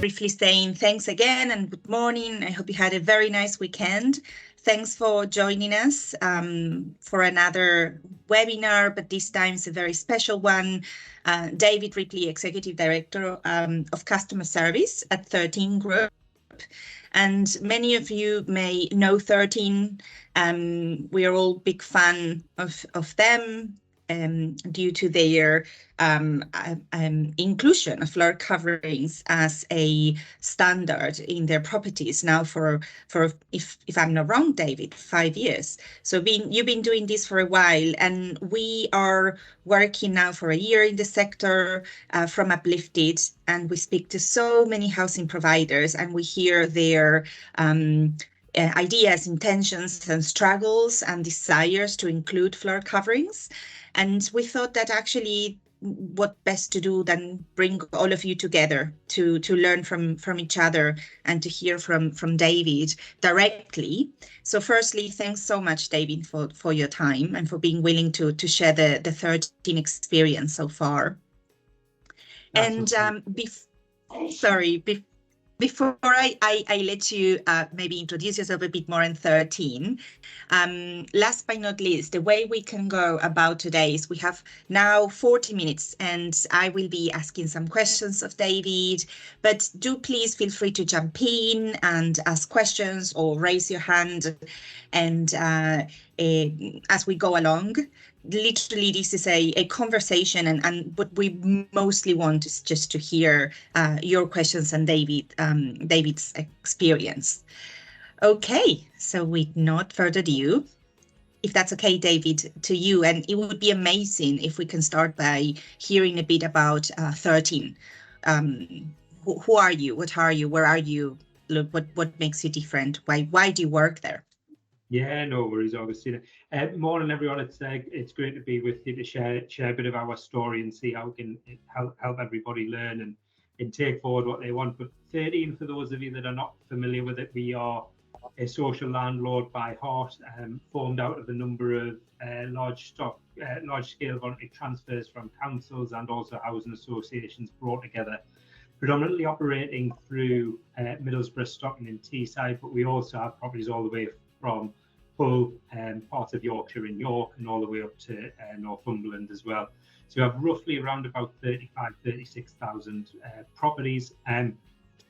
briefly saying thanks again and good morning. I hope you had a very nice weekend. Thanks for joining us for another webinar, but this time it's a very special one. David Ripley, Executive Director of Customer Service at 13 Group. And many of you may know 13. We are all big fan of them due to their inclusion of floor coverings as a standard in their properties now for if I'm not wrong, David, 5 years. So you've been doing this for a while, and we are working now for a year in the sector from Uplyfted, and we speak to so many housing providers, and we hear their ideas, intentions, and struggles and desires to include floor coverings. And we thought that actually what best to do than bring all of you together to learn from each other and to hear from David directly. So firstly, thanks so much, David, for your time and for being willing to share the 13 experience so far. Absolutely. And before I let you maybe introduce yourself a bit more in 13, last but not least, the way we can go about today is we have now 40 minutes and I will be asking some questions of David, but do please feel free to jump in and ask questions or raise your hand and as we go along. Literally, this is a conversation, and what we mostly want is just to hear your questions and David's experience. Okay, so with not further ado, if that's okay, David, to you, and it would be amazing if we can start by hearing a bit about 13. Who are you? What are you? Where are you? Look, what makes you different? Why do you work there? Yeah, no worries, Augustina. Morning, everyone. It's great to be with you to share a bit of our story and see how we can help everybody learn and take forward what they want. But 13, for those of you that are not familiar with it, we are a social landlord by heart, formed out of a number of large-scale voluntary transfers from councils and also housing associations brought together, predominantly operating through Middlesbrough, Stockton and Teesside, but we also have properties all the way from Hull, part of Yorkshire in York, and all the way up to Northumberland as well. So we have roughly around about 36,000 properties. And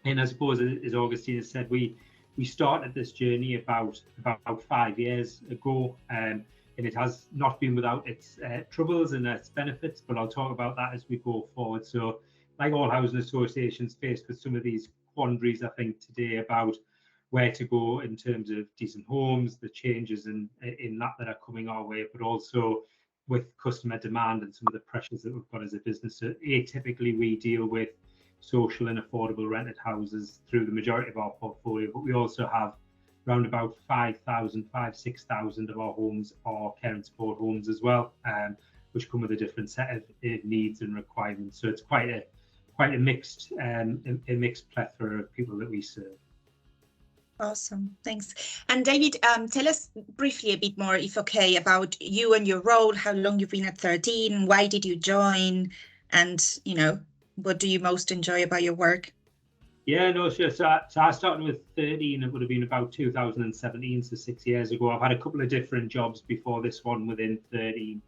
I suppose, as Augustina said, we started this journey about 5 years ago, and it has not been without its troubles and its benefits, but I'll talk about that as we go forward. So like all housing associations faced with some of these quandaries, I think, today about where to go in terms of decent homes, the changes in that are coming our way, but also with customer demand and some of the pressures that we've got as a business. So atypically, we deal with social and affordable rented houses through the majority of our portfolio, but we also have around about 6,000 of our homes are care and support homes as well, which come with a different set of needs and requirements. So it's quite a mixed plethora of people that we serve. Awesome, thanks. And David, tell us briefly a bit more, if okay, about you and your role, how long you've been at 13, why did you join, and, what do you most enjoy about your work? Yeah, no, sure. So I started with 13, it would have been about 2017, so 6 years ago. I've had a couple of different jobs before this one within 13.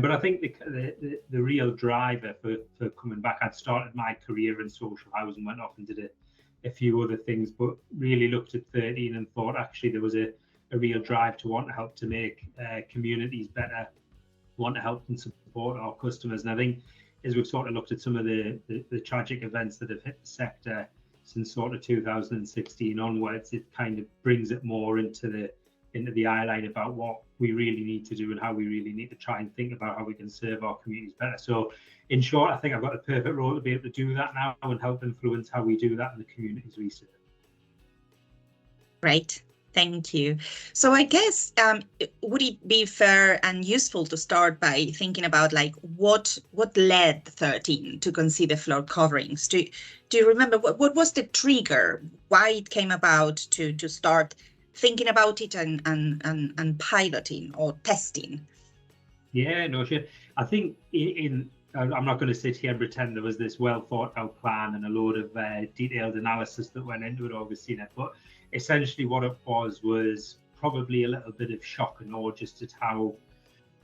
But I think the real driver for coming back, I'd started my career in social housing, went off and did a few other things, but really looked at 13 and thought actually there was a real drive to want to help to make communities better, want to help and support our customers. And I think as we've sort of looked at some of the tragic events that have hit the sector since sort of 2016 onwards, it kind of brings it more into the eye line about what we really need to do and how we really need to try and think about how we can serve our communities better. So in short, I think I've got the perfect role to be able to do that now and help influence how we do that in the communities we serve. Great, thank you. So I guess, would it be fair and useful to start by thinking about like what led 13 to consider floor coverings? Do you remember what was the trigger, why it came about to start thinking about it and piloting or testing? Yeah, no, sure. I think I'm not going to sit here and pretend there was this well thought out plan and a load of detailed analysis that went into it, Augustina. But essentially, what it was probably a little bit of shock and awe just at how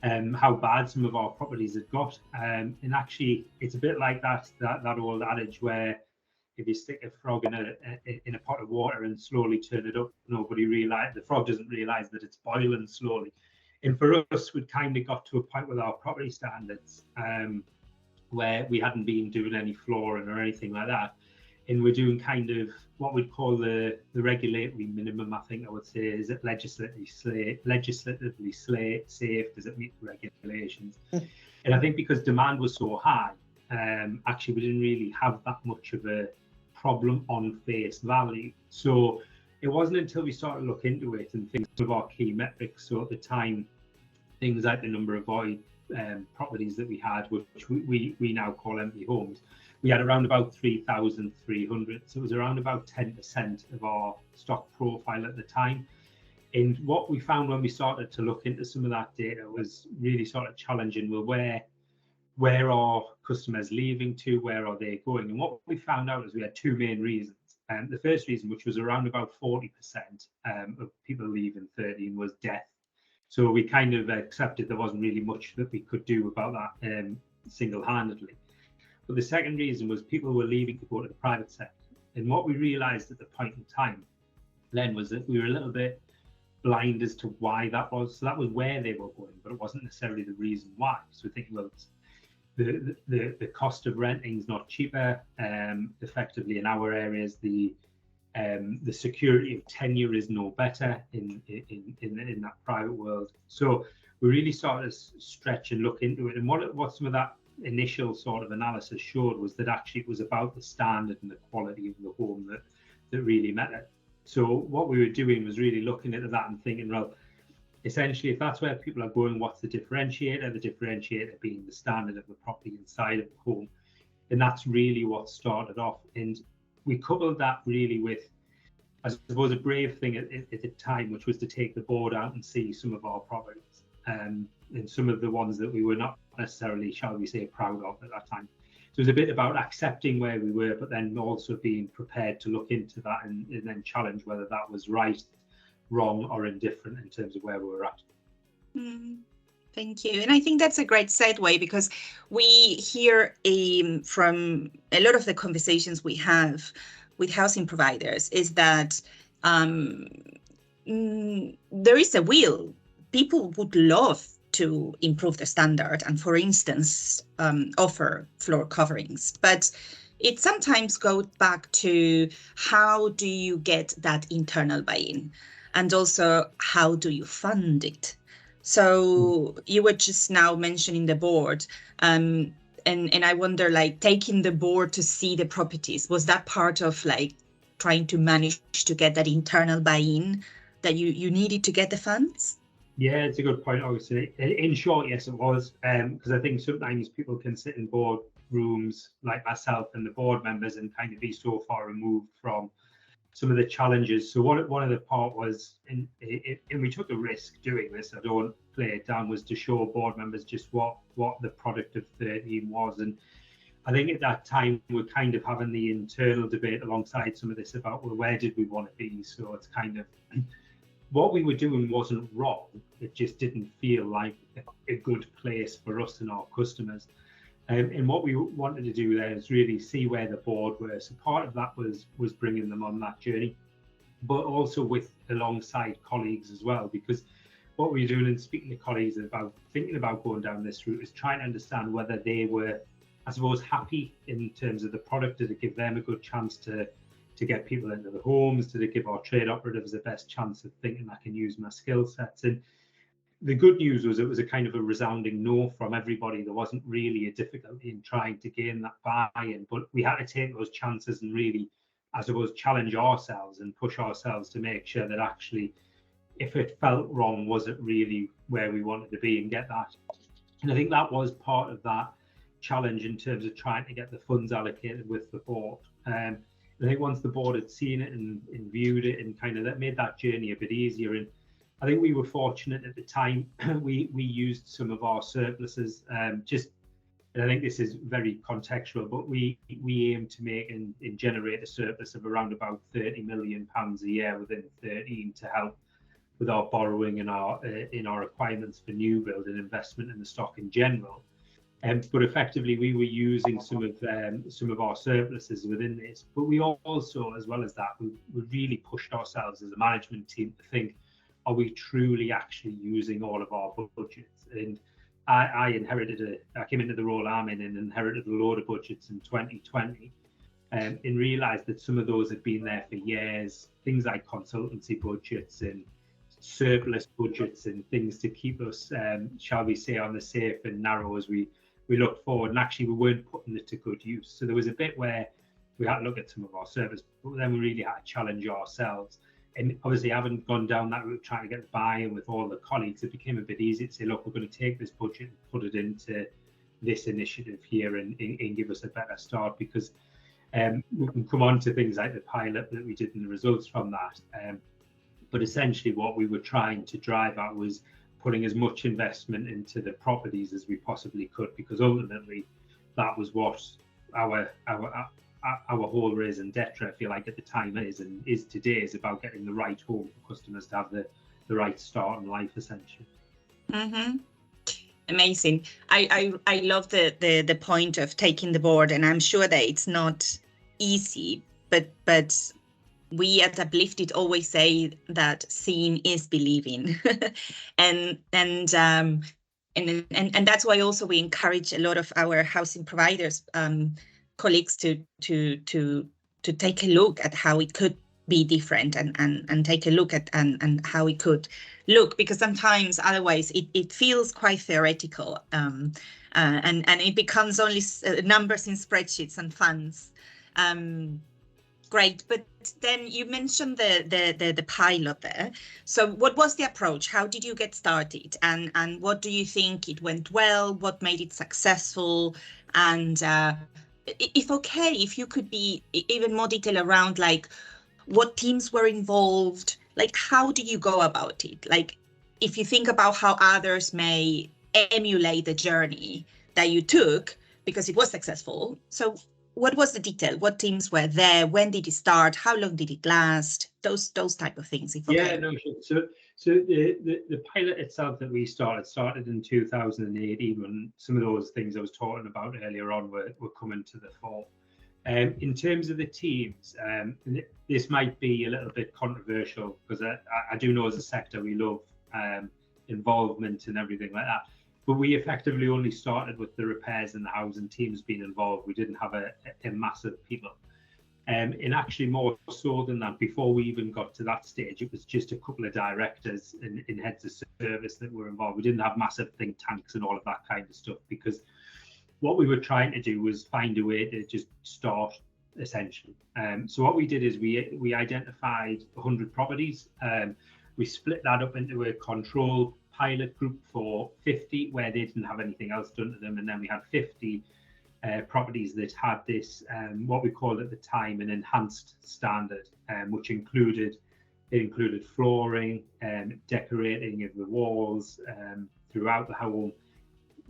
bad some of our properties had got. And actually, it's a bit like that old adage where if you stick a frog in a pot of water and slowly turn it up, the frog doesn't realise that it's boiling slowly. And for us, we'd kind of got to a point with our property standards where we hadn't been doing any flooring or anything like that. And we're doing kind of what we'd call the regulatory minimum, I think I would say. Is it legislatively safe? Does it meet the regulations? And I think because demand was so high, actually we didn't really have that much of a problem on face value. So it wasn't until we started to look into it and things of our key metrics. So at the time, things like the number of void properties that we had, which we now call empty homes, we had around about 3,300. So it was around about 10% of our stock profile at the time. And what we found when we started to look into some of that data was really sort of challenging. Well, where are customers leaving to? Where are they going? And what we found out is we had two main reasons. The first reason, which was around about 40% of people leaving 13, was death. So we kind of accepted there wasn't really much that we could do about that single-handedly. But the second reason was people were leaving to go to the private sector. And what we realised at the point in time then was that we were a little bit blind as to why that was. So that was where they were going, but it wasn't necessarily the reason why. So we think, well, the cost of renting is not cheaper. Effectively, in our areas, the security of tenure is no better in that private world. So we really started to stretch and look into it. And what some of that initial sort of analysis showed was that actually it was about the standard and the quality of the home that really mattered. So what we were doing was really looking at that and thinking, well, essentially, if that's where people are going, what's the differentiator? The differentiator being the standard of the property inside of the home. And that's really what started off. And we coupled that really with, I suppose, a brave thing at the time, which was to take the board out and see some of our properties, and some of the ones that we were not necessarily, shall we say, proud of at that time. So it was a bit about accepting where we were, but then also being prepared to look into that and then challenge whether that was right, wrong, or indifferent in terms of where we were at. Thank you. And I think that's a great segue, because we hear from a lot of the conversations we have with housing providers is that there is a will. People would love to improve the standard and, for instance, offer floor coverings. But it sometimes goes back to how do you get that internal buy-in? And also, how do you fund it? So you were just now mentioning the board, and I wonder, like, taking the board to see the properties, was that part of like trying to manage to get that internal buy-in that you needed to get the funds? Yeah, it's a good point, obviously. In short, yes, it was, because I think sometimes people can sit in board rooms like myself and the board members and kind of be so far removed from some of the challenges. So one of the part was, and we took a risk doing this, I don't play it down, was to show board members just what the product of 13 was. And I think at that time we're kind of having the internal debate alongside some of this about, well, where did we want to be? So it's kind of, what we were doing wasn't wrong, it just didn't feel like a good place for us and our customers. And what we wanted to do there is really see where the board were. So part of that was bringing them on that journey, but also with alongside colleagues as well, because what we were doing and speaking to colleagues about thinking about going down this route is trying to understand whether they were, I suppose, happy in terms of the product. Did it give them a good chance to get people into the homes? Did it give our trade operatives the best chance of thinking I can use my skill sets? And the good news was it was a kind of a resounding no from everybody. There wasn't really a difficulty in trying to gain that buy-in, but we had to take those chances and really, I suppose, challenge ourselves and push ourselves to make sure that actually, if it felt wrong, was it really where we wanted to be, and get that. And I think that was part of that challenge in terms of trying to get the funds allocated with the board. I think once the board had seen it and viewed it, and kind of that made that journey a bit easier. And I think we were fortunate at the time. We used some of our surpluses, just and I think this is very contextual, but we aim to make and generate a surplus of around about £30 million a year within 13 to help with our borrowing and our requirements for new build and investment in the stock in general. But effectively, we were using some of our surpluses within this. But we also, as well as that, we really pushed ourselves as a management team to think, are we truly actually using all of our budgets? And I came into the role I'm in and inherited a load of budgets in 2020, and realised that some of those had been there for years. Things like consultancy budgets and surplus budgets and things to keep us, shall we say, on the safe and narrow as we look forward, and actually we weren't putting it to good use. So there was a bit where we had to look at some of our service, but then we really had to challenge ourselves. And obviously, having gone down that route, trying to get buy-in with all the colleagues, it became a bit easy to say, look, we're going to take this budget and put it into this initiative here and give us a better start, because we can come on to things like the pilot that we did and the results from that. But essentially what we were trying to drive at was putting as much investment into the properties as we possibly could, because ultimately that was what our whole raison d'etre, I feel like, at the time is today, is about getting the right home for customers to have the right start in life, essentially. Mm-hmm. Amazing. I love the point of taking the board, and I'm sure that it's not easy, but we at Uplyfted always say that seeing is believing, and that's why also we encourage a lot of our housing providers colleagues to take a look at how it could be different and take a look at and how it could look, because sometimes otherwise it feels quite theoretical, and it becomes only numbers in spreadsheets and funds. Great, but then you mentioned the pilot there. So what was the approach? How did you get started? And what do you think it went well? What made it successful? And if you could be even more detailed around, like, what teams were involved, like, how do you go about it? Like, if you think about how others may emulate the journey that you took because it was successful. So what was the detail? What teams were there? When did it start? How long did it last? Those type of things, if okay. Yeah, no, sure. So the pilot itself that we started in 2018, when some of those things I was talking about earlier on were coming to the fore. In terms of the teams, this might be a little bit controversial, because I do know as a sector we love involvement and everything like that. But we effectively only started with the repairs and the housing teams being involved. We didn't have a massive people. And actually more so than that, before we even got to that stage, it was just a couple of directors and heads of service that were involved. We didn't have massive think tanks and all of that kind of stuff, because what we were trying to do was find a way to just start, essentially. So what we did is we identified 100 properties. We split that up into a control pilot group for 50 where they didn't have anything else done to them, and then we had 50 properties that had this what we called at the time an enhanced standard, which included flooring, decorating of the walls throughout the home,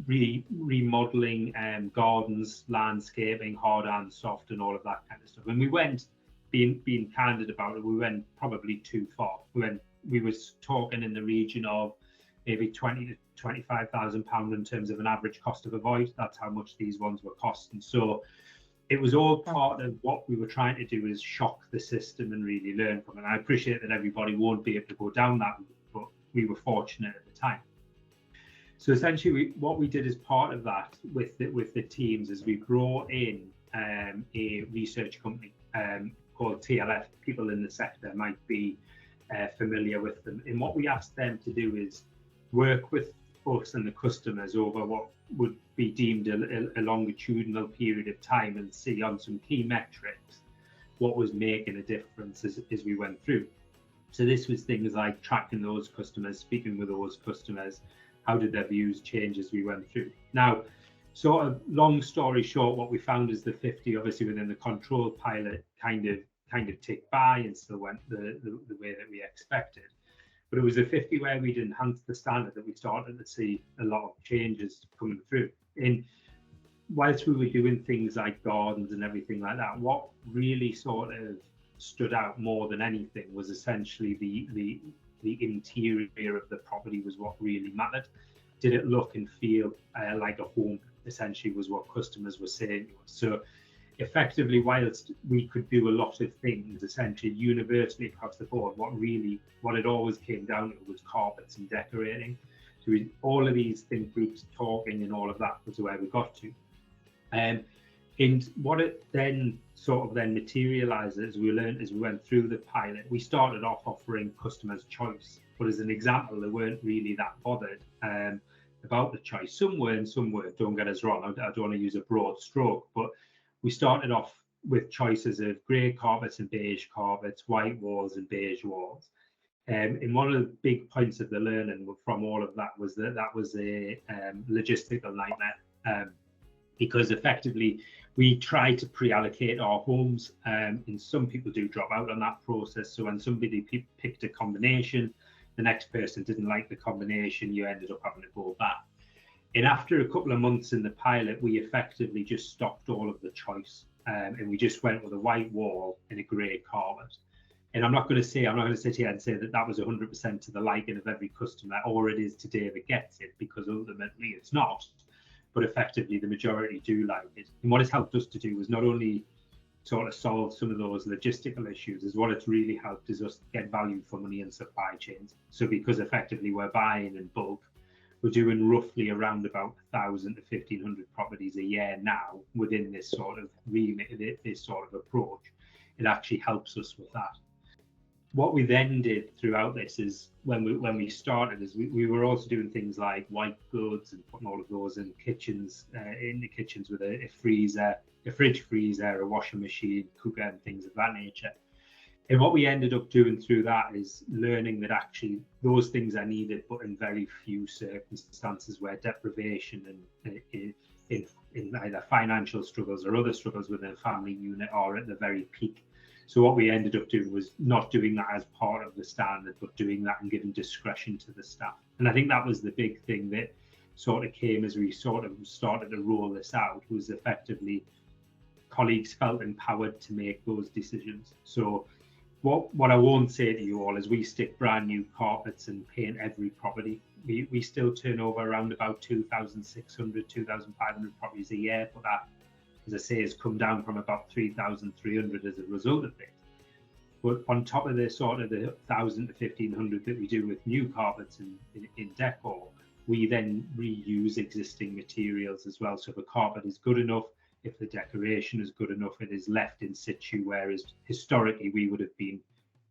remodeling gardens, landscaping, hard and soft, and all of that kind of stuff. And we went, being candid about it, we went probably too far. We were talking in the region of maybe 20 to 25,000 pounds in terms of an average cost of a void. That's how much these ones were costing. So it was all part of what we were trying to do, is shock the system and really learn from it. And I appreciate that everybody won't be able to go down that route, but we were fortunate at the time. So essentially what we did as part of that with the teams is we brought in a research company called TLF. People in the sector might be familiar with them. And what we asked them to do is work with us and the customers over what would be deemed a longitudinal period of time, and see on some key metrics what was making a difference as we went through. So this was things like tracking those customers, speaking with those customers, how did their views change as we went through. Now, sort of long story short, what we found is the 50 obviously within the control pilot kind of ticked by and still went the way that we expected. But it was the 50 where we'd enhanced the standard that we started to see a lot of changes coming through. And whilst we were doing things like gardens and everything like that, what really sort of stood out more than anything was essentially the interior of the property was what really mattered. Did it look and feel like a home? Essentially, was what customers were saying to us. So, effectively, whilst we could do a lot of things, essentially universally across the board, what it always came down to was carpets and decorating. So, all of these think groups talking and all of that was where we got to. And what it then materialized as we learned as we went through the pilot, we started off offering customers choice. But as an example, they weren't really that bothered about the choice. Some were and some weren't. Don't get us wrong. I don't want to use a broad stroke, but we started off with choices of grey carpets and beige carpets, white walls and beige walls. And one of the big points of the learning from all of that was that was a logistical nightmare. Because effectively we try to pre-allocate our homes, and some people do drop out on that process. So when somebody picked a combination, the next person didn't like the combination, you ended up having to go back. And after a couple of months in the pilot, we effectively just stopped all of the choice, and we just went with a white wall and a grey carpet. And I'm not going to sit here and say that that was 100% to the liking of every customer, or it is today that gets it, because ultimately it's not. But effectively the majority do like it. And what it's helped us to do is not only sort of solve some of those logistical issues, is what it's really helped is us get value for money in supply chains. So because effectively we're buying in bulk, we're doing roughly around about 1,000 to 1,500 properties a year now within this sort of remit, this sort of approach. It actually helps us with that. What we then did throughout this is when we started is we were also doing things like white goods and putting all of those in kitchens, in the kitchens with a freezer, a fridge freezer, a washing machine, cooker and things of that nature. And what we ended up doing through that is learning that actually those things are needed, but in very few circumstances where deprivation and in either financial struggles or other struggles within a family unit are at the very peak. So what we ended up doing was not doing that as part of the standard, but doing that and giving discretion to the staff. And I think that was the big thing that sort of came as we sort of started to roll this out, was effectively colleagues felt empowered to make those decisions. So what I won't say to you all is we stick brand new carpets and paint every property. We still turn over around about 2,600, 2,500 properties a year, but that, as I say, has come down from about 3,300 as a result of it. But on top of the sort of the 1,000 to 1,500 that we do with new carpets in decor, we then reuse existing materials as well. So if a carpet is good enough, if the decoration is good enough, it is left in situ, whereas historically we would have been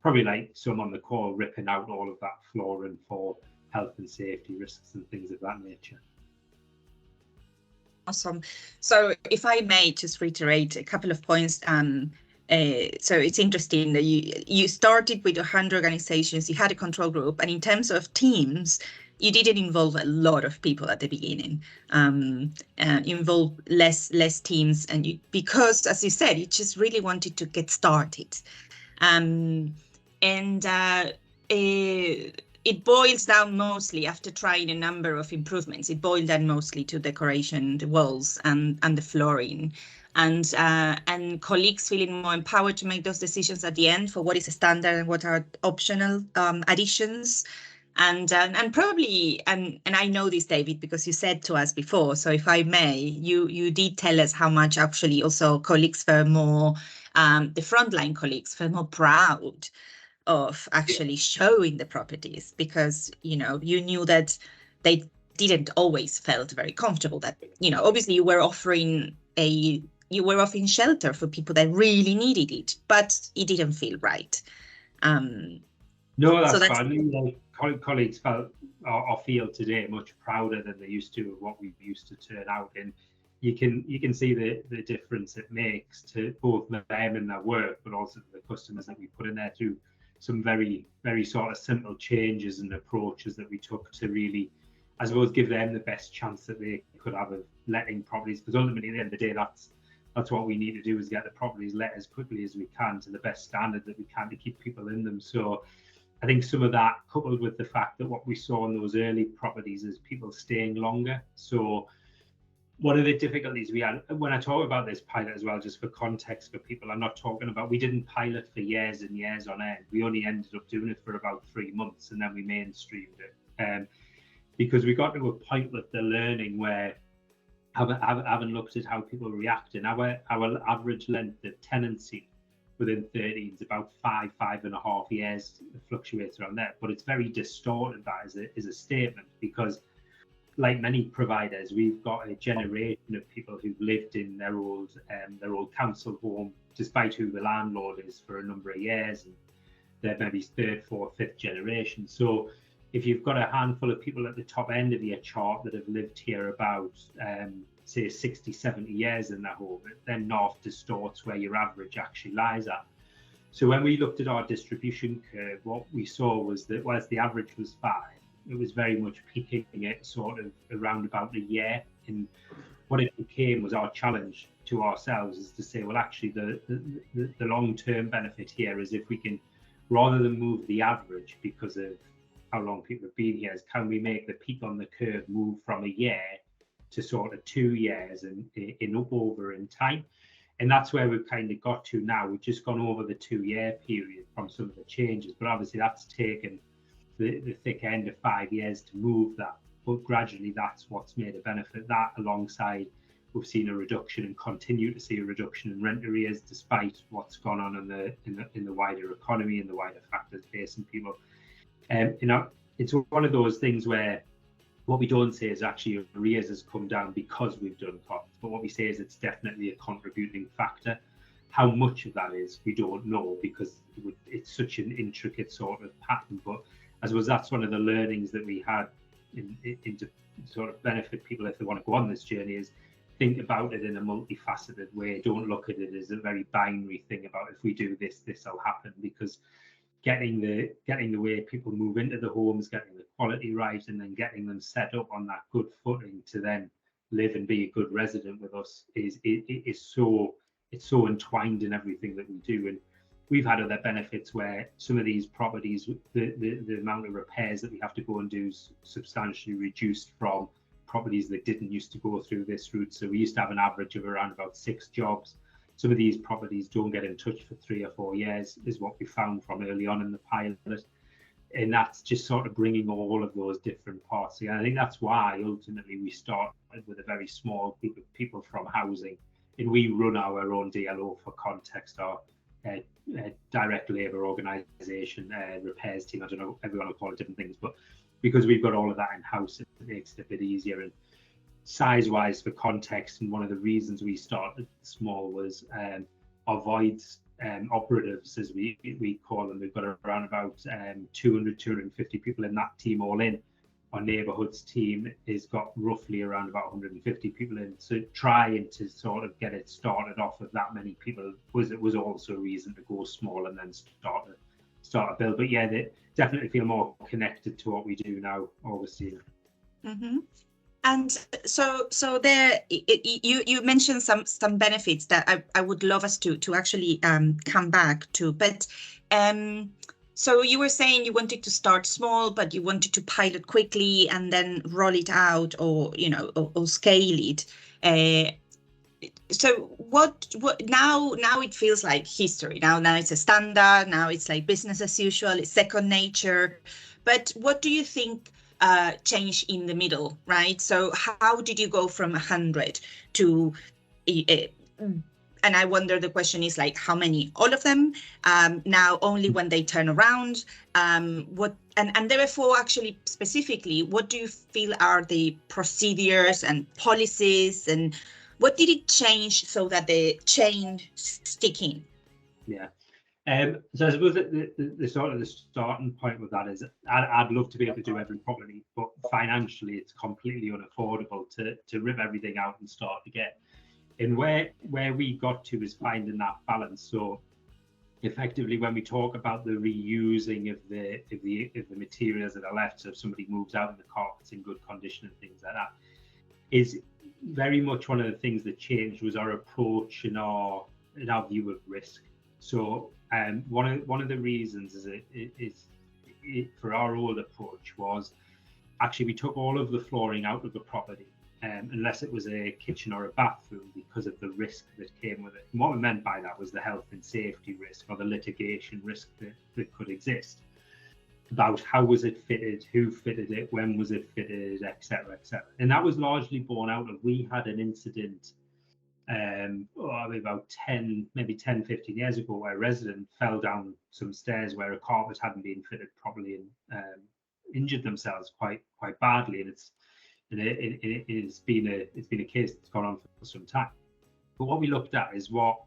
probably like some on the call ripping out all of that flooring for health and safety risks and things of that nature. Awesome. So if I may just reiterate a couple of points. So it's interesting that you started with 100 organizations, you had a control group, and in terms of teams, you didn't involve a lot of people at the beginning. You involved less teams, and because, as you said, you just really wanted to get started. It boils down mostly, after trying a number of improvements, it boiled down mostly to decoration, the walls and the flooring, and colleagues feeling more empowered to make those decisions at the end for what is a standard and what are optional additions. And probably, and I know this, David, because you said to us before, so if I may, you did tell us how much actually also colleagues were more, the frontline colleagues were more proud of actually showing the properties, because you knew that they didn't always felt very comfortable, that obviously you were offering shelter for people that really needed it, but it didn't feel right. No, that's fine. Colleagues felt or feel today much prouder than they used to of what we used to turn out, and you can see the difference it makes to both them and their work, but also to the customers that we put in there through some very, very sort of simple changes and approaches that we took to really, I suppose, give them the best chance that they could have of letting properties, because ultimately at the end of the day, that's what we need to do, is get the properties let as quickly as we can to the best standard that we can to keep people in them. So I think some of that, coupled with the fact that what we saw in those early properties is people staying longer. So one of the difficulties we had when I talk about this pilot as well, just for context for people, I'm not talking about, we didn't pilot for years and years on end. We only ended up doing it for about 3 months, and then we mainstreamed it, because we got to a point with the learning where, having looked at how people react, and our average length of tenancy within 13 is about 5.5 years. It fluctuates around there, but it's very distorted, that is a statement, because like many providers, we've got a generation of people who've lived in their old council home, despite who the landlord is, for a number of years, and they're maybe third, fourth, fifth generation. So if you've got a handful of people at the top end of your chart that have lived here about, say, 60, 70 years in their home, then north distorts where your average actually lies at. So when we looked at our distribution curve, what we saw was that whilst the average was 5, it was very much peaking it sort of around about a year. And what it became was our challenge to ourselves is to say, well, actually, the long-term benefit here is if we can, rather than move the average because of how long people have been here, is can we make the peak on the curve move from a year to sort of 2 years and in up over in time. And that's where we've kind of got to now. We've just gone over the 2-year period from some of the changes, but obviously that's taken the thick end of 5 years to move that. But gradually, that's what's made a benefit. That, alongside, we've seen a reduction and continue to see a reduction in rent arrears, despite what's gone on in the wider economy and the wider factors facing people. It's one of those things where what we don't say is actually arrears has come down because we've done costs, but what we say is it's definitely a contributing factor. How much of that is, we don't know, because it's such an intricate sort of pattern. But I suppose that's one of the learnings that we had to sort of benefit people if they want to go on this journey, is think about it in a multifaceted way. Don't look at it as a very binary thing about, if we do this, this will happen, because getting the way people move into the homes, getting the quality right, and then getting them set up on that good footing to then live and be a good resident with us is so entwined in everything that we do. And we've had other benefits where some of these properties, the amount of repairs that we have to go and do is substantially reduced from properties that didn't used to go through this route. So we used to have an average of around about 6 jobs. Some of these properties don't get in touch for 3 or 4 years, is what we found from early on in the pilot. And that's just sort of bringing all of those different parts together. I think that's why ultimately we started with a very small group of people from housing, and we run our own DLO, for context, our direct labour organisation, repairs team. I don't know, everyone will call it different things, but because we've got all of that in house, it makes it a bit easier. And size wise, for context, and one of the reasons we started small was our voids operatives, as we call them. We've got around about 250 people in that team all in. Our neighbourhoods team has got roughly around about 150 people in. So trying to sort of get it started off with that many people was also a reason to go small and then start a build. But yeah, they definitely feel more connected to what we do now, obviously. Mm-hmm. And so there, you mentioned some benefits that I would love us to actually come back to. But so you were saying you wanted to start small, but you wanted to pilot quickly and then roll it out, or or scale it. So what now it feels like history. Now it's a standard. Now it's like business as usual. It's second nature. But what do you think change in the middle, right? So how did you go from 100 to and I wonder, the question is like, how many? All of them? Now only when they turn around? What and therefore, actually, specifically, what do you feel are the procedures and policies, and what did it change so that the change sticking? Yeah. So I suppose the sort of the starting point with that is I'd love to be able to do every property, but financially it's completely unaffordable to rip everything out and start again. And where we got to is finding that balance. So effectively, when we talk about the reusing of the materials that are left, so if somebody moves out and the carpet's in good condition and things like that, is very much one of the things that changed was our approach and our view of risk. So one of the reasons is for our old approach was actually we took all of the flooring out of the property unless it was a kitchen or a bathroom because of the risk that came with it. And what we meant by that was the health and safety risk or the litigation risk that could exist about how was it fitted, who fitted it, when was it fitted, etc., etc. And that was largely born out of, we had an incident about 10, 15 years ago, where a resident fell down some stairs where a carpet hadn't been fitted properly and injured themselves quite badly. And it's been a case that's gone on for some time. But what we looked at is what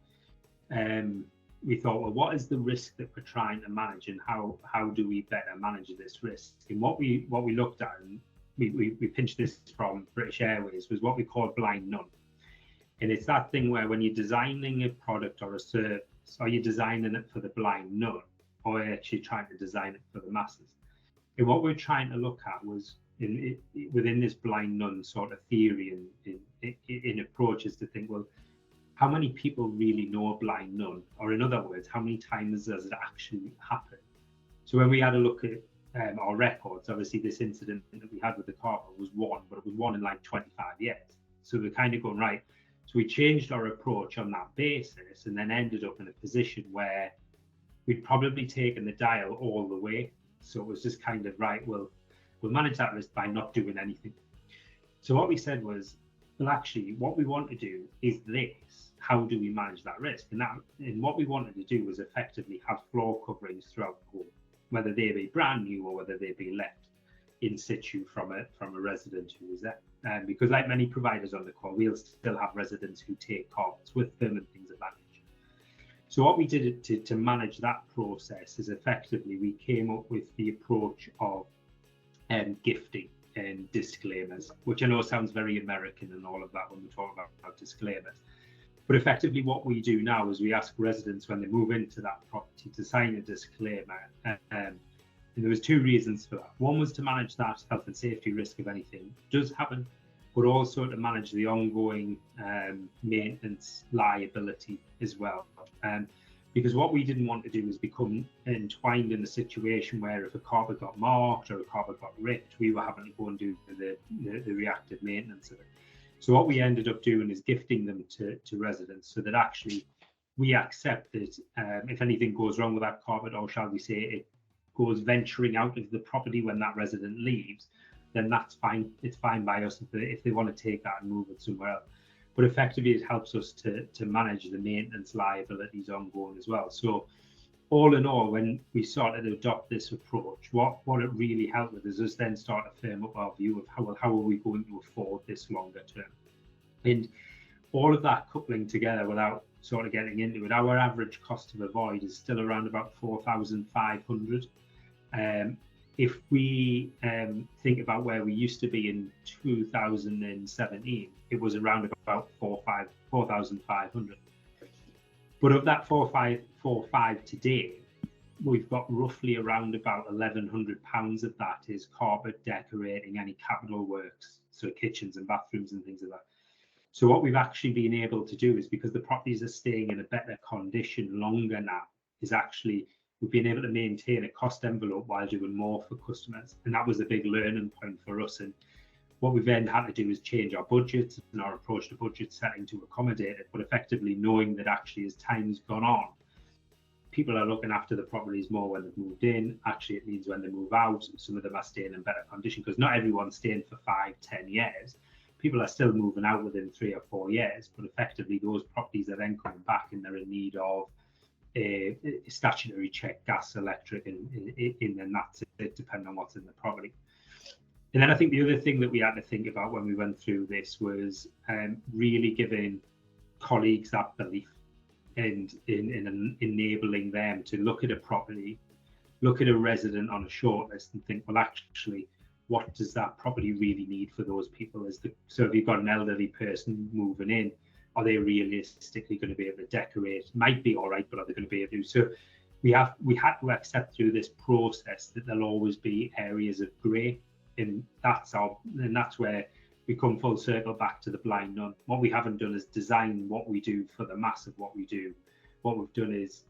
we thought, well, what is the risk that we're trying to manage, and how do we better manage this risk? And what we looked at, and we pinched this from British Airways, was what we call blind none. And it's that thing where when you're designing a product or a service, are you designing it for the blind none, or are you actually trying to design it for the masses? And what we're trying to look at was, within this blind none sort of theory and in approaches, to think, well, how many people really know a blind none? Or in other words, how many times does it actually happen? So when we had a look at our records, obviously this incident that we had with the carpet was one, but it was one in like 25 years. So we're kind of going, right. So we changed our approach on that basis, and then ended up in a position where we'd probably taken the dial all the way. So it was just kind of, right, well, we'll manage that risk by not doing anything. So what we said was, well, actually, what we want to do is this. How do we manage that risk? And what we wanted to do was effectively have floor coverings throughout the home, whether they be brand new or whether they be left in situ from a resident who was there. Because like many providers on the call, we'll still have residents who take carpets with them and things of that nature. So what we did to manage that process is, effectively, we came up with the approach of gifting and disclaimers, which I know sounds very American and all of that when we talk about disclaimers. But effectively what we do now is we ask residents when they move into that property to sign a disclaimer. And there was two reasons for that. One was to manage that health and safety risk if anything does happen, but also to manage the ongoing maintenance liability as well. Because what we didn't want to do is become entwined in a situation where if a carpet got marked or a carpet got ripped, we were having to go and do the reactive maintenance of it. So what we ended up doing is gifting them to residents, so that actually we accept that if anything goes wrong with that carpet, or shall we say it goes venturing out of the property when that resident leaves, then that's fine. It's fine by us if they want to take that and move it somewhere else. But effectively, it helps us to manage the maintenance liabilities ongoing as well. So all in all, when we started to adopt this approach, what it really helped with is us then start to firm up our view of how are we going to afford this longer term. And all of that coupling together, without sort of getting into it, our average cost of a void is still around about 4,500. If we think about where we used to be in 2017, it was around about 4,500. But of that 4,545 today, we've got roughly around about £1,100 of that is carpet, decorating, any capital works, so kitchens and bathrooms and things like that. So what we've actually been able to do is, because the properties are staying in a better condition longer now, is actually we've been able to maintain a cost envelope while doing more for customers. And that was a big learning point for us. And what we've then had to do is change our budgets and our approach to budget setting to accommodate it, but effectively knowing that actually as time's gone on, people are looking after the properties more when they've moved in. Actually, it means when they move out, some of them are staying in better condition, because not everyone's staying for 5-10 years. People are still moving out within 3 or 4 years, but effectively those properties are then coming back and they're in need of a statutory check, gas, electric, and then that's it, depending on what's in the property. And then I think the other thing that we had to think about when we went through this was really giving colleagues that belief, and in enabling them to look at a property, look at a resident on a shortlist and think, well, actually, what does that property really need for those people? So if you've got an elderly person moving in, are they realistically going to be able to decorate? Might be all right, but are they going to be able to? So we had to accept through this process that there'll always be areas of grey, and that's where we come full circle back to the blind none. What we haven't done is design what we do for the mass of what we do. What we've done is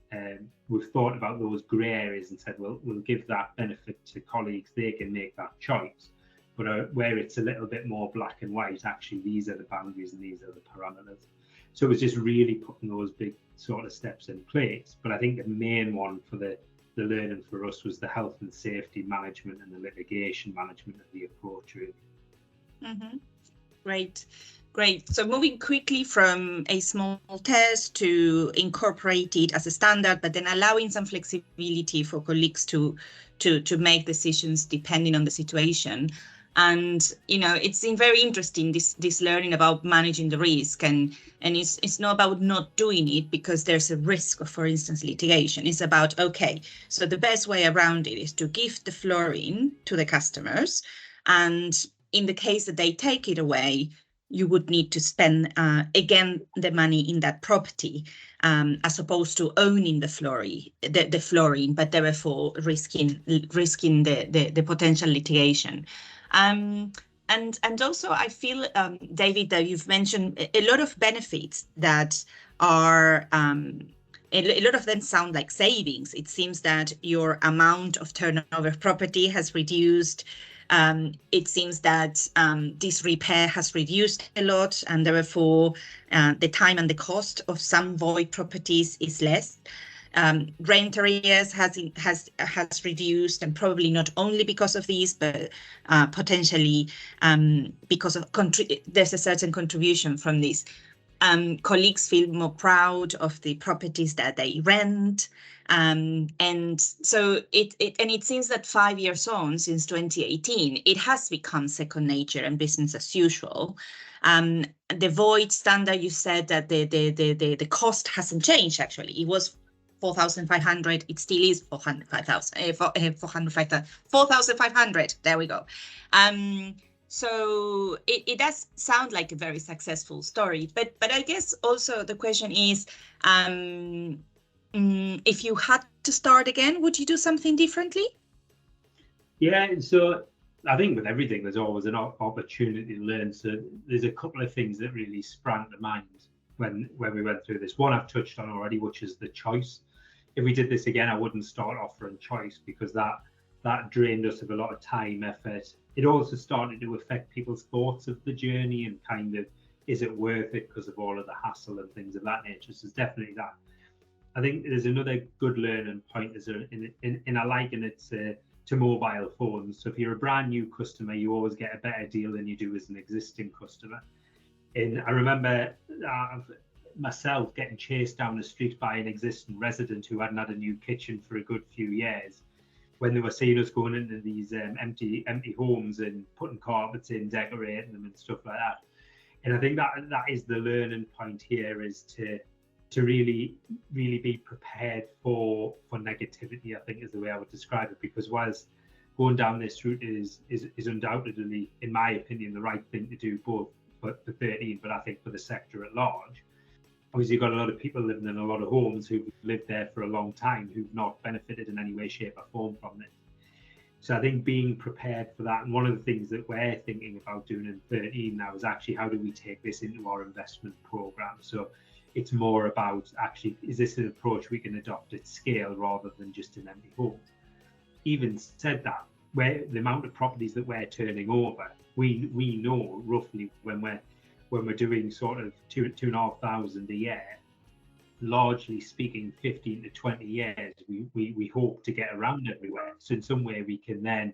we've thought about those grey areas and said, well, we'll give that benefit to colleagues. They can make that choice. but where it's a little bit more black and white, actually these are the boundaries and these are the parameters. So it was just really putting those big sort of steps in place. But I think the main one for the learning for us was the health and safety management and the litigation management of the approach, really. Mm-hmm. Great. So moving quickly from a small test to incorporate it as a standard, but then allowing some flexibility for colleagues to make decisions depending on the situation. And it's been very interesting, this learning about managing the risk, and it's not about not doing it because there's a risk of, for instance, litigation. It's about, okay, so the best way around it is to give the flooring to the customers, and in the case that they take it away, you would need to spend again the money in that property, as opposed to owning the flooring, but therefore risking the potential litigation. And also I feel, David, that you've mentioned a lot of benefits that are a lot of them sound like savings. It seems that your amount of turnover property has reduced. It seems that this repair has reduced a lot, and therefore the time and the cost of some void properties is less. Rent arrears has reduced, and probably not only because of these, but potentially because of there's a certain contribution from this. Colleagues feel more proud of the properties that they rent. And so it seems that 5 years on, since 2018, it has become second nature and business as usual. The void standard, you said that the cost hasn't changed. Actually, it was 4,500. It still is 405,000. 4,500. There we go. So it does sound like a very successful story, but I guess also the question is, if you had to start again, would you do something differently? Yeah, so I think with everything, there's always an opportunity to learn. So there's a couple of things that really sprang to mind when we went through this. One I've touched on already, which is the choice. If we did this again, I wouldn't start offering choice, because that drained us of a lot of time, effort. It also started to affect people's thoughts of the journey and kind of, is it worth it because of all of the hassle and things of that nature? So it's definitely that. I think there's another good learning point in I liken it to mobile phones. So if you're a brand new customer, you always get a better deal than you do as an existing customer. And I remember myself getting chased down the street by an existing resident who hadn't had a new kitchen for a good few years, when they were seeing us going into these empty homes and putting carpets in, decorating them and stuff like that. And I think that is the learning point here, is to really be prepared for negativity, I think is the way I would describe it, because whilst going down this route is undoubtedly, in my opinion, the right thing to do, both for 13, but I think for the sector at large. Obviously, you've got a lot of people living in a lot of homes who've lived there for a long time, who've not benefited in any way, shape or form from it. So I think being prepared for that, and one of the things that we're thinking about doing in 13 now is actually, how do we take this into our investment program? So it's more about, actually, is this an approach we can adopt at scale rather than just an empty home? Even said that, where the amount of properties that we're turning over, we know roughly when we're doing sort of 2,500 a year, largely speaking, 15 to 20 years, we hope to get around everywhere. So in some way we can then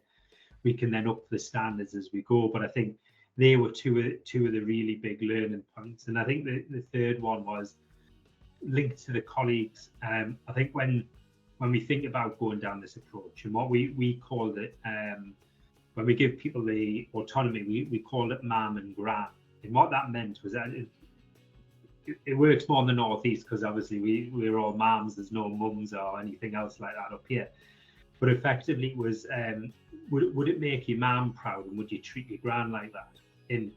up the standards as we go. But I think they were two of the really big learning points. And I think the third one was linked to the colleagues. I think when we think about going down this approach, and what we called it, when we give people the autonomy, we called it mam and gran. And what that meant was that it works more in the northeast, because obviously we're all mams, there's no mums or anything else like that up here. But effectively it was, would it make your mum proud, and would you treat your gran like that? And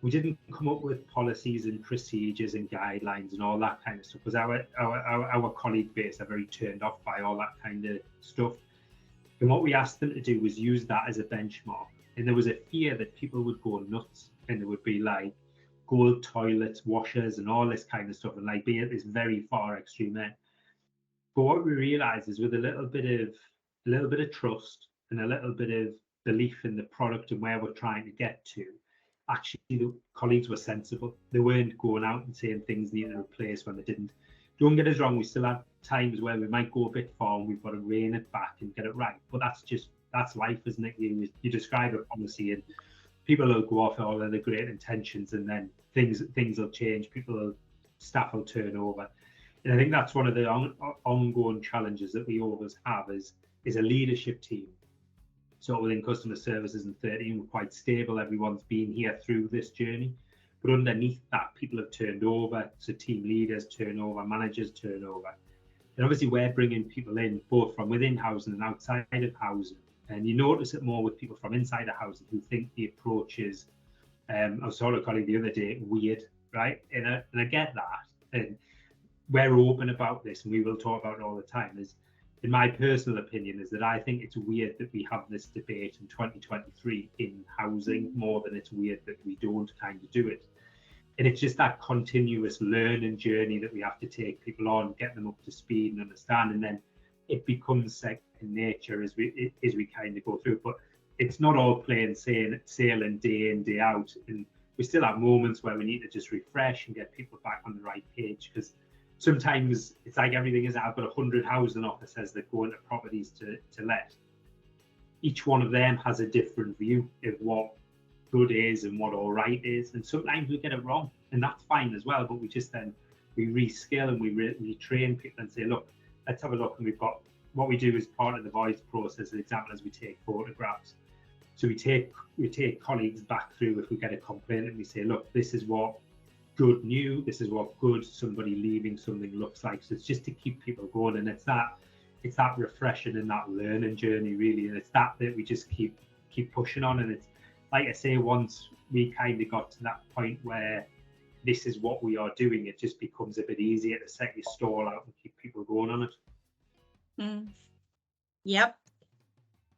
we didn't come up with policies and procedures and guidelines and all that kind of stuff, because our colleague base are very turned off by all that kind of stuff. And what we asked them to do was use that as a benchmark. And there was a fear that people would go nuts, and there would be like gold toilets, washers and all this kind of stuff, and like be at this very far extreme end. But what we realized is, with a little bit of trust and a little bit of belief in the product and where we're trying to get to, actually the colleagues were sensible. They weren't going out and saying things needed replaced when they didn't. Don't get us wrong, we still have times where we might go a bit far and we've got to rein it back and get it right. But that's life, isn't it? You describe a policy and people will go off all of the great intentions, and then things will change. Staff will turn over. And I think that's one of the ongoing challenges that we always have is a leadership team. So within customer services in 13, we're quite stable. Everyone's been here through this journey. But underneath that, people have turned over. So team leaders turn over, managers turn over. And obviously we're bringing people in both from within housing and outside of housing. And you notice it more with people from inside of housing who think the approach is, I was sort of calling the other day, weird, right? And I get that. And we're open about this, and we will talk about it all the time. Is, in my personal opinion, is that I think it's weird that we have this debate in 2023 in housing more than it's weird that we don't kind of do it. And it's just that continuous learning journey that we have to take people on, get them up to speed and understand, and then it becomes second nature as we kind of go through. But it's not all plain sailing day in, day out. And we still have moments where we need to just refresh and get people back on the right page, because sometimes it's like everything is, I've got 100 housing officers that go into properties to let. Each one of them has a different view of what good is and what all right is. And sometimes we get it wrong, and that's fine as well. But we reskill and we train people and say, look, let's have a look. And we've got, what we do as part of the voice process, an example is we take photographs. So we take colleagues back through if we get a complaint, and we say, look, this is what good new, this is what good somebody leaving something looks like. So it's just to keep people going, and it's that refreshing and that learning journey really, and it's that we just keep pushing on. And it's like I say, once we kind of got to that point where this is what we are doing, it just becomes a bit easier to set your stall out and keep people going on it. Yep.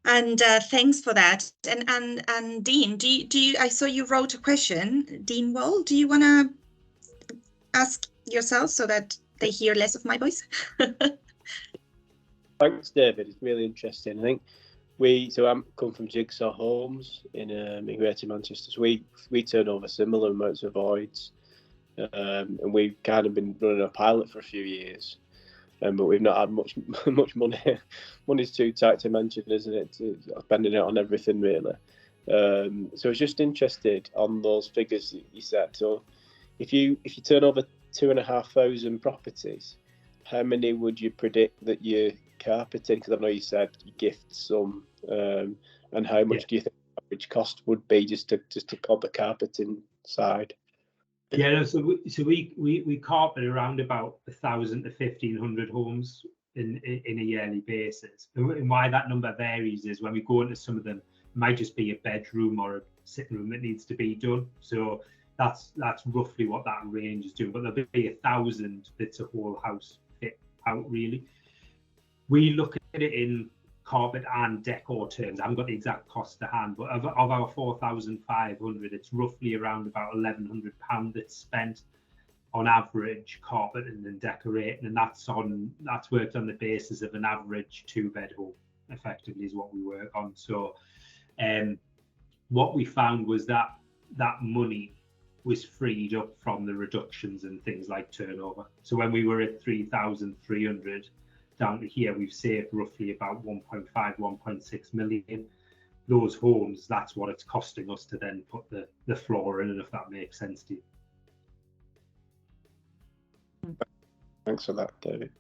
And thanks for that. And Dean, do you? I saw you wrote a question, Dean Wall. Do you want to ask yourself so that they hear less of my voice? Thanks, David. It's really interesting. I think I'm come from Jigsaw Homes in Greater Manchester. So we turn over similar amounts of voids, and we've kind of been running a pilot for a few years. But we've not had much money. Money's too tight to mention, isn't it? Spending it on everything, really. So I was just interested on those figures that you said. So if you turn over 2,500 properties, how many would you predict that you're carpeting? Because I know you said you gift some, and how much do you think the average cost would be just to cover the carpeting side? Yeah, no, so we carpet around about 1,000 to 1,500 homes in a yearly basis. And why that number varies is when we go into some of them, it might just be a bedroom or a sitting room that needs to be done. So that's roughly what that range is doing. But there'll be 1,000 that's a whole house fit out really. We look at it in carpet and decor terms. I haven't got the exact cost to hand, but of our 4,500, it's roughly around about £1,100 that's spent on average carpeting and decorating, and that's worked on the basis of an average 2-bed home. Effectively, is what we work on. So, what we found was that money was freed up from the reductions and things like turnover. So when we were at 3,300. Down to here, we've saved roughly about 1.5, 1.6 million. Those homes, that's what it's costing us to then put the floor in, if that makes sense to you. Thanks for that, David.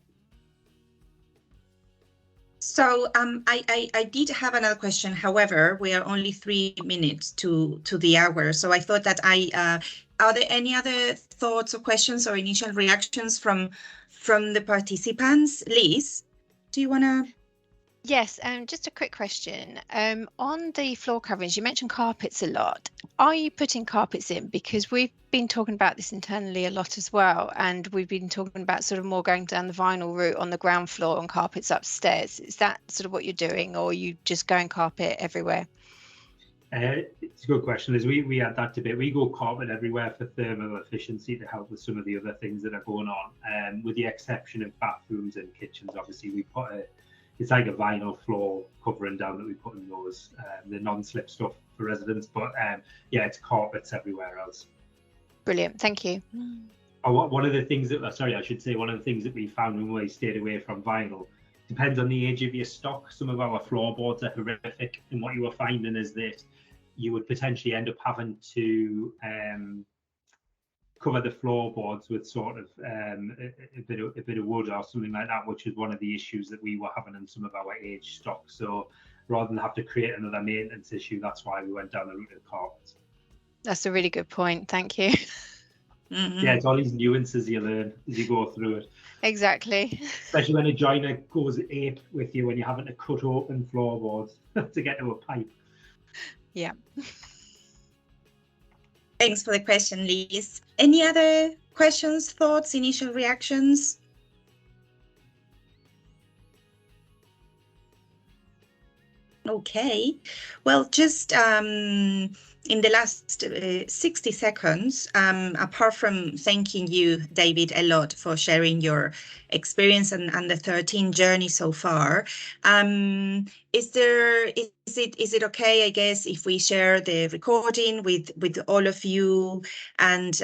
So I did have another question. However, we are only 3 minutes to the hour. So I thought that are there any other thoughts or questions or initial reactions from the participants? Liz, do you want to? Yes, just a quick question. On the floor coverings, you mentioned carpets a lot. Are you putting carpets in? Because we've been talking about this internally a lot as well, and we've been talking about sort of more going down the vinyl route on the ground floor and carpets upstairs. Is that sort of what you're doing, or are you just going carpet everywhere? It's a good question. As we had that debate, we go carpet everywhere for thermal efficiency to help with some of the other things that are going on. With the exception of bathrooms and kitchens, obviously we put it's like a vinyl floor covering down that we put in those, the non-slip stuff for residents. But yeah, it's carpets everywhere else. Brilliant, thank you. One of the things that, sorry, I should say, one of the things that we found when we stayed away from vinyl, depends on the age of your stock. Some of our floorboards are horrific, and what you were finding is that you would potentially end up having to cover the floorboards with sort of a bit of wood or something like that, which is one of the issues that we were having in some of our aged stock. So rather than have to create another maintenance issue, that's why we went down the route of carpets. That's a really good point, thank you. Yeah, it's all these nuances you learn as you go through it. Exactly. Especially when a joiner goes ape with you when you're having to cut open floorboards to get to a pipe. Yeah. Thanks for the question, Liz. Any other questions, thoughts, initial reactions? Okay, well, just in the last 60 seconds, apart from thanking you, David, a lot for sharing your experience and the 13 journey so far, is it okay, I guess, if we share the recording with all of you and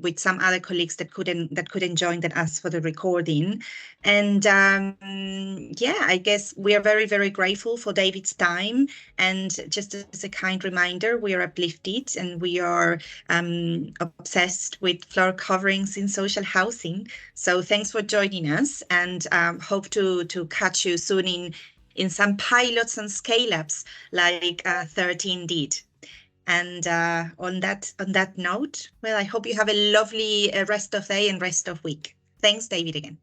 with some other colleagues that couldn't join, that asked for the recording? And yeah, I guess we are very, very grateful for David's time. And just as a kind reminder, we are Uplyfted and we are obsessed with floor coverings in social housing. So thanks for joining us, and hope to catch you soon in some pilots and scale-ups like 13 did. And on that note, well, I hope you have a lovely rest of day and rest of week. Thanks, David, again.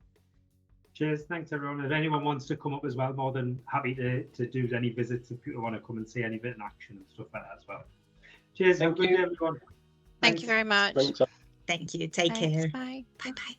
Cheers, thanks everyone. If anyone wants to come up as well, more than happy to do any visits if people want to come and see any bit in action and stuff like that as well. Cheers, Thank you, everyone. Thank you very much. Thanks. Thank you. Take care. Bye. Bye-bye.